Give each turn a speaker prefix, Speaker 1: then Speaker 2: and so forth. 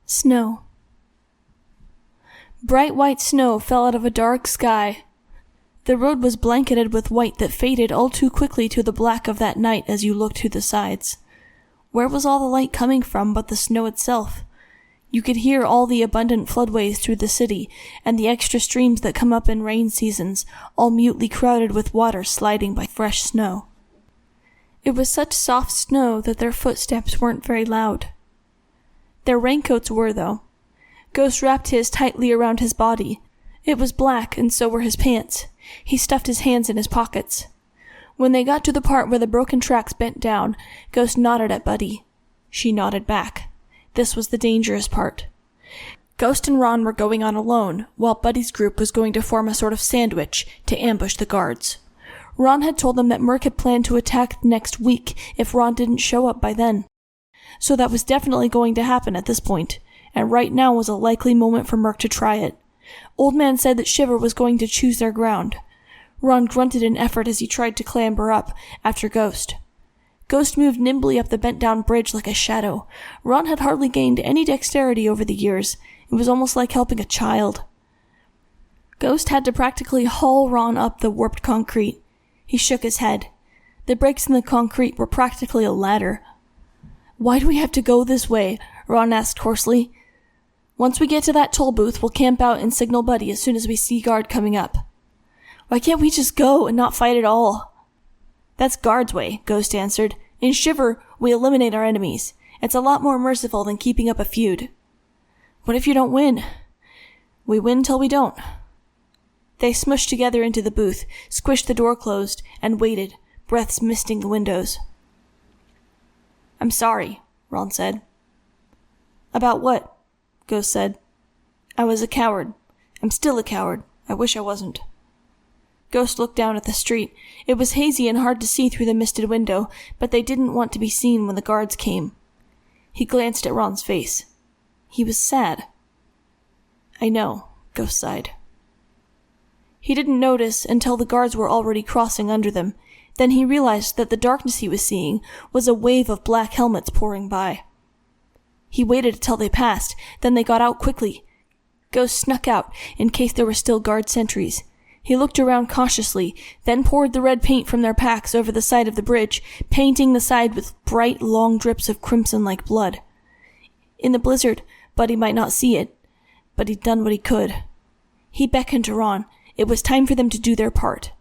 Speaker 1: Snow. Bright white snow fell out of a dark sky. The road was blanketed with white that faded all too quickly to the black of that night as you looked to the sides. Where was all the light coming from but the snow itself? You could hear all the abundant floodways through the city, and the extra streams that come up in rain seasons, all mutely crowded with water sliding by fresh snow. It was such soft snow that their footsteps weren't very loud. Their raincoats were, though. Ghost wrapped his tightly around his body. It was black, and so were his pants. He stuffed his hands in his pockets. When they got to the part where the broken tracks bent down, Ghost nodded at Buddy. She nodded back. This was the dangerous part. Ghost and Ron were going on alone, while Buddy's group was going to form a sort of sandwich to ambush the guards. Ron had told them that Merc had planned to attack next week if Ron didn't show up by then. So that was definitely going to happen at this point, and right now was a likely moment for Merc to try it. Old Man said that Shiver was going to choose their ground. Ron grunted in effort as he tried to clamber up after Ghost. Ghost moved nimbly up the bent-down bridge like a shadow. Ron had hardly gained any dexterity over the years. It was almost like helping a child. Ghost had to practically haul Ron up the warped concrete. He shook his head. The breaks in the concrete were practically a ladder. "Why do we have to go this way?" Ron asked hoarsely. "Once we get to that toll booth, we'll camp out and signal Buddy as soon as we see guard coming up." "Why can't we just go and not fight at all?" "That's guard's way," Ghost answered. "In Shiver, we eliminate our enemies. It's a lot more merciful than keeping up a feud." "What if you don't win?" "We win till we don't." They smushed together into the booth, squished the door closed, and waited, breaths misting the windows. "I'm sorry," Ron said. "About what?" Ghost said. "I was a coward. I'm still a coward. I wish I wasn't." Ghost looked down at the street. It was hazy and hard to see through the misted window, but they didn't want to be seen when the guards came. He glanced at Ron's face. He was sad. "I know," Ghost sighed. He didn't notice until the guards were already crossing under them. Then he realized that the darkness he was seeing was a wave of black helmets pouring by. He waited until they passed, then they got out quickly. Ghost snuck out in case there were still guard sentries. He looked around cautiously, then poured the red paint from their packs over the side of the bridge, painting the side with bright, long drips of crimson like blood. In the blizzard, Buddy might not see it, but he'd done what he could. He beckoned to Ron. It was time for them to do their part.